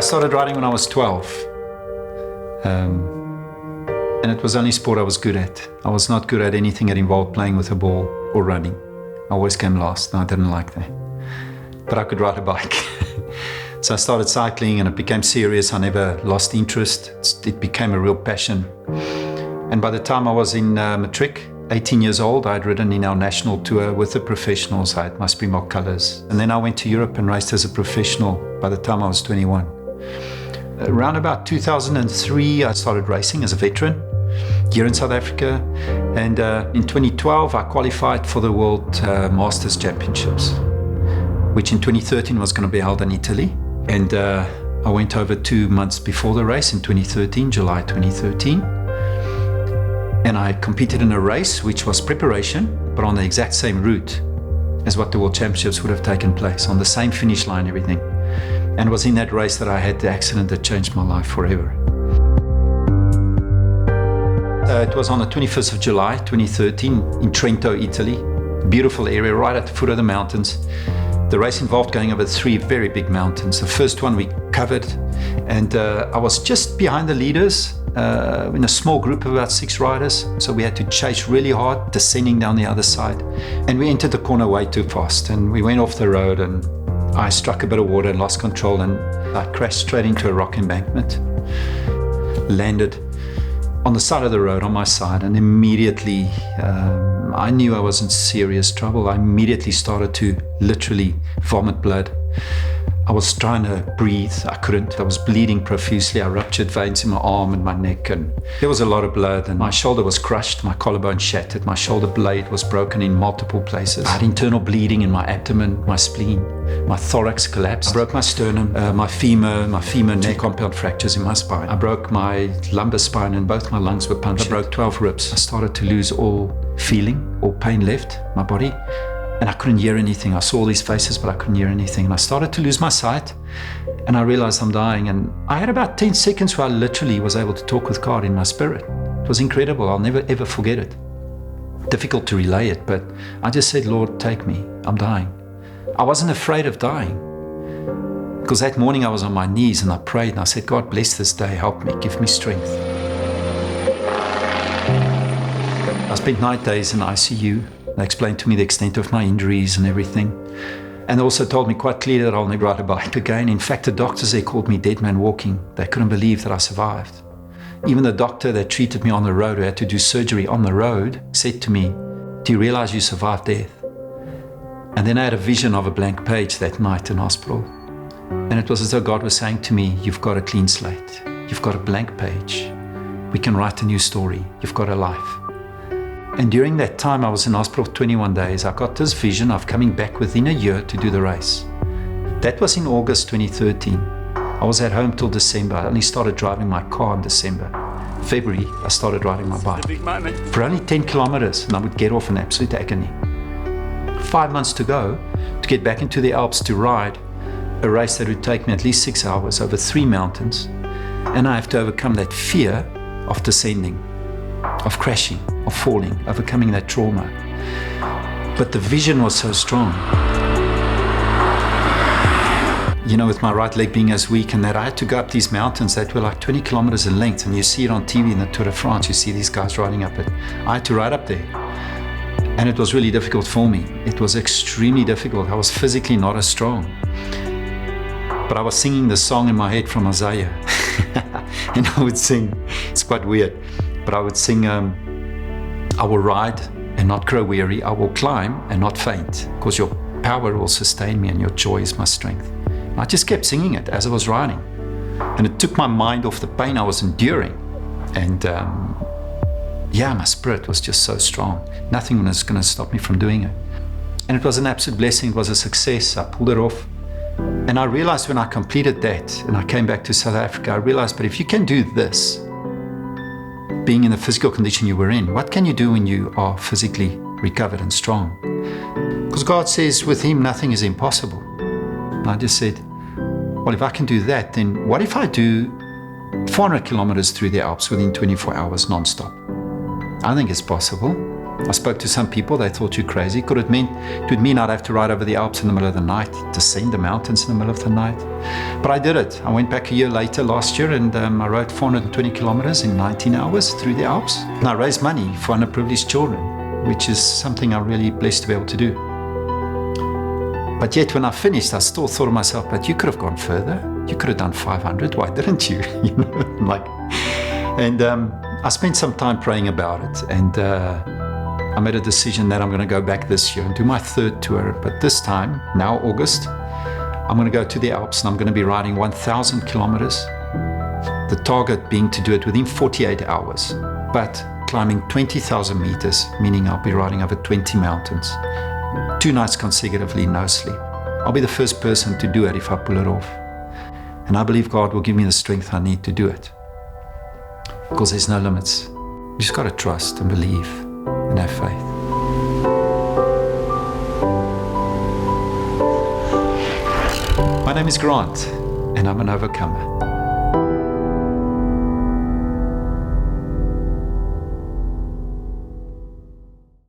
started riding when I was 12. And it was the only sport I was good at. I was not good at anything that involved playing with a ball or running. I always came last, and I didn't like that. But I could ride a bike. So I started cycling, and it became serious. I never lost interest. It became a real passion. And by the time I was in matric, 18 years old, I'd ridden in our national tour with the professionals. I had my Springbok colours. And then I went to Europe and raced as a professional by the time I was 21. Around about 2003, I started racing as a veteran here in South Africa. And in 2012, I qualified for the World Masters Championships, which in 2013 was going to be held in Italy. And I went over 2 months before the race in 2013, July 2013. And I competed in a race which was preparation, but on the exact same route as what the World Championships would have taken place, on the same finish line, everything. And it was in that race that I had the accident that changed my life forever. It was on the 21st of July, 2013, in Trento, Italy. Beautiful area, right at the foot of the mountains. The race involved going over 3 very big mountains. The first one we covered, and I was just behind the leaders in a small group of about 6 riders. So we had to chase really hard, descending down the other side. And we entered the corner way too fast, and we went off the road, and I struck a bit of water and lost control, and I crashed straight into a rock embankment. Landed on the side of the road on my side, and immediately I knew I was in serious trouble. I immediately started to literally vomit blood. I was trying to breathe, I couldn't. I was bleeding profusely. I ruptured veins in my arm and my neck, and there was a lot of blood, and my shoulder was crushed, my collarbone shattered, my shoulder blade was broken in multiple places. I had internal bleeding in my abdomen, my spleen, my thorax collapsed. I broke my sternum, my femur neck, compound fractures in my spine. I broke my lumbar spine, and both my lungs were punctured. I broke 12 ribs. I started to lose all feeling, all pain left my body. And I couldn't hear anything. I saw all these faces, but I couldn't hear anything. And I started to lose my sight, and I realized I'm dying. And I had about 10 seconds where I literally was able to talk with God in my spirit. It was incredible. I'll never, ever forget it. Difficult to relay it, but I just said, Lord, take me. I'm dying. I wasn't afraid of dying, because that morning I was on my knees and I prayed and I said, God, bless this day. Help me. Give me strength. I spent 9 days in ICU. They explained to me the extent of my injuries and everything. And they also told me quite clearly that I'll never ride a bike again. In fact, the doctors there called me dead man walking. They couldn't believe that I survived. Even the doctor that treated me on the road, who had to do surgery on the road, said to me, do you realize you survived death? And then I had a vision of a blank page that night in hospital. And it was as though God was saying to me, you've got a clean slate. You've got a blank page. We can write a new story. You've got a life. And during that time, I was in hospital for 21 days. I got this vision of coming back within a year to do the race. That was in August 2013. I was at home till December. I only started driving my car in December. February, I started riding my bike. For only 10 kilometers, and I would get off in absolute agony. 5 months to go to get back into the Alps to ride a race that would take me at least 6 hours over 3 mountains. And I have to overcome that fear of descending, of crashing, of falling, overcoming that trauma. But the vision was so strong. You know, with my right leg being as weak, and that I had to go up these mountains that were like 20 kilometers in length, and you see it on TV in the Tour de France, you see these guys riding up it. I had to ride up there. And it was really difficult for me. It was extremely difficult. I was physically not as strong. But I was singing the song in my head from Isaiah. And I would sing, it's quite weird, but I would sing, I will ride and not grow weary. I will climb and not faint, because your power will sustain me and your joy is my strength. And I just kept singing it as I was riding. And it took my mind off the pain I was enduring. And my spirit was just so strong. Nothing was going to stop me from doing it. And it was an absolute blessing. It was a success. I pulled it off. And I realized when I completed that and I came back to South Africa, I realized, but if you can do this, being in the physical condition you were in, what can you do when you are physically recovered and strong? Because God says with him nothing is impossible. And I just said, well, if I can do that, then what if I do 400 kilometers through the Alps within 24 hours non-stop? I think it's possible. I spoke to some people, they thought you're crazy. It would mean I'd have to ride over the Alps in the middle of the night, descend the mountains in the middle of the night. But I did it. I went back a year later, last year, and I rode 420 kilometers in 19 hours through the Alps. And I raised money for underprivileged children, which is something I'm really blessed to be able to do. But yet when I finished, I still thought to myself, but you could have gone further. You could have done 500. Why didn't you? I spent some time praying about it, and I made a decision that I'm going to go back this year and do my third tour. But this time, now August, I'm going to go to the Alps and I'm going to be riding 1,000 kilometers. The target being to do it within 48 hours, but climbing 20,000 meters, meaning I'll be riding over 20 mountains. 2 nights consecutively, no sleep. I'll be the first person to do it if I pull it off. And I believe God will give me the strength I need to do it. Because there's no limits. You just got to trust and believe and have faith. My name is Grant, and I'm an overcomer.